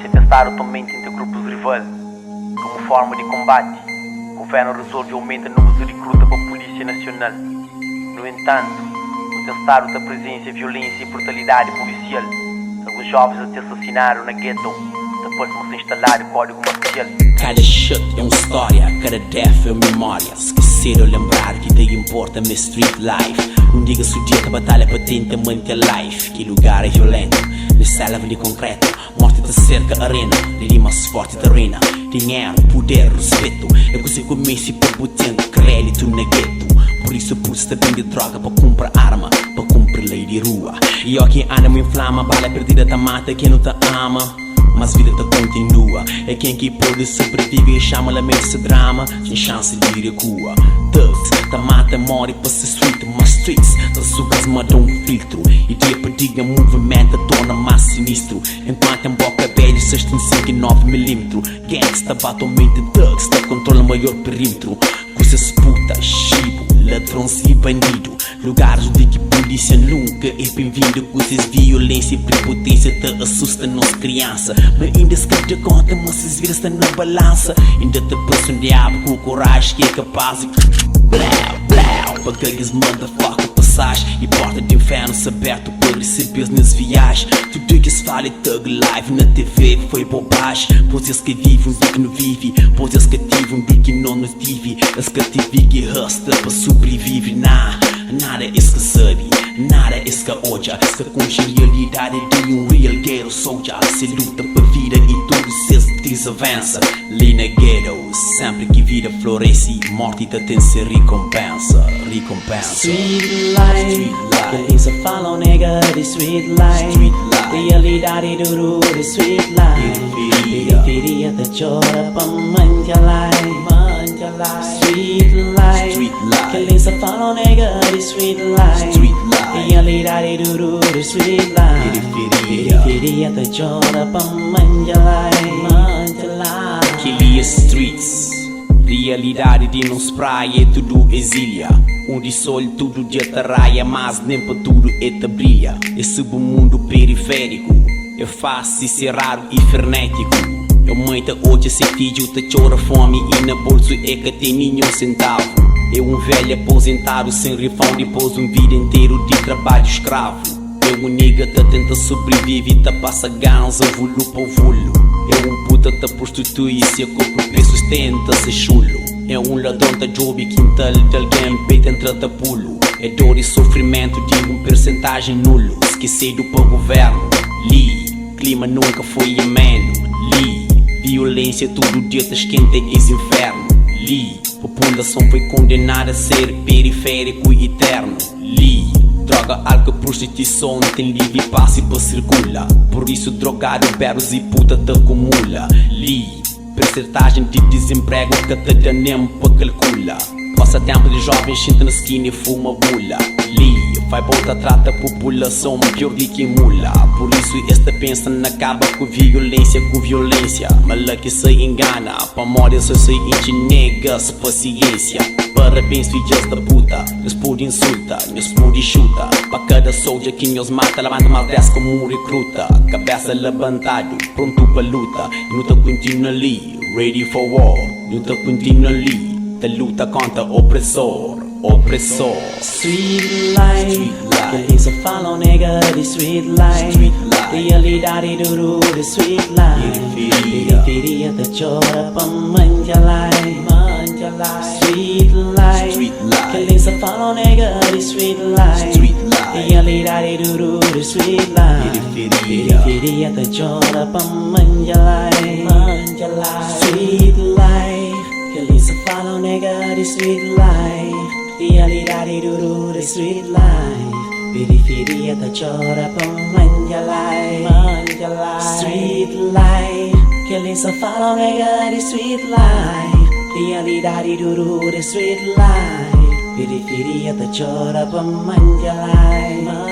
polícia testar atualmente entre grupos rivais. Como forma de combate, o governo resolve aumentar o número de recruta para a Polícia Nacional. No entanto, o testar da presença, violência e brutalidade policial, alguns jovens até assassinaram na ghetto, depois de se instalar o código marcial. Cada shit é uma história, cada death é uma memória. Esquecer ou lembrar que daí importa a minha street life. Não diga sujeito a batalha patente manter life. Que lugar é violento, na selva de concreto. Morte te cerca arena, de mais forte terrena. Dinheiro, poder, respeito. Eu consigo começar para botar crédito na gueto. Por isso pus também de droga para comprar arma, para cumprir lei de rua. E ó que anda me inflama, bala perdida te mata quem não te ama. Mas vida te continua. É quem que pode sobreviver e chama a mente drama, sem chance de recua. Thugs, te mata, morre para ser street. Mas streets, te sugas, manda um filtro. E dia por dia, movimento torna mais sinistro. Enquanto em boca velha, 65 e 9mm. Gangsta, atualmente thugs, te controla o maior perímetro. Coisas puta, chibo, ladrões e bandido. Lugares onde que polícia nunca é bem-vindo. Coisas violência e prepotência te assusta nossa criança. Mas ainda se quer conta, mas se vira-se na balança. Ainda te passa um diabo com coragem que é capaz de blau, blau, para aqueles motherfucker passagem. E porta de inferno se aberto para receber nas viagens. Tudo que se fala é thug live na TV foi bobagem. Pois eles que vivem, um dia que não vive. Pois eles que tive, um dia que não nos tive. Eles que tive que hustler para sobreviver. Nada é isso que sabe, nada é isso que odia. Se com genialidade de um real ghetto soldier. Se luta para vida e tudo se desavança. Ali na ghetto, sempre que vida floresce, morte tem ser recompensa. Street life, polícia falam nega de street life. Realidade duro de street life. Periferia te chora pra manjar life. Street life, polícia falam nega de street life. Realidade duro de street life. Periferia te chora pra manjar life. Kilia streets, realidade de nos praia é tudo exília. Onde sol tudo de atarraia, mas nem para tudo é te brilha. Esse mundo periférico é fácil ser raro e frenético. Eu muita hoje se filho te chora fome e na bolsa é que tem nenhum centavo. É um velho aposentado sem refão depois um vida inteiro de trabalho escravo. É um nigga te tenta sobreviver e te passa ganso vulo para vulo. É um puta te prostitui e se compra preços tenta ser chulo. É um ladrão te job quintal de alguém peita entra te pulo. É dor e sofrimento de um percentagem nulo. Esquecido para o governo. Clima nunca foi ameno. Violência todo dia te esquenta esse inferno. População foi condenada a ser periférico e eterno. Droga, álcool, prostituição tem livre passe para circula. Por isso drogado, berros e puta te acumula. Percentagem de desemprego que te dá nem para calcula. Passa tempo de jovens, senta na esquina e fuma bula. Vai volta, trata a população pior do que mula. Por isso esta pensa na acaba com violência. Mas que se engana, para morrer só se enche nega-se paciência. Parabéns filhas da puta, nos pode insulta, nos pode chuta. Para cada soldier que nos mata, levanta mal 10 como um recruta. Cabeça levantado, pronto para luta. E não te continua ali, ready for war. Não te continua ali, te luta contra opressor. Street life, polícia falam nega de street life. Realidade duro de street life. Periferia te chora pra manjar life. Street life, polícia falam nega de street life. Realidade duro de street life. Periferia te chora pra manjar life. Street life, polícia falam nega de street life. Realidade duro de street life. Periferia te chora pra manjar life. Street life, que eles só falam nega de street life. Realidade duro de street life. Periferia te chora pra manjar life.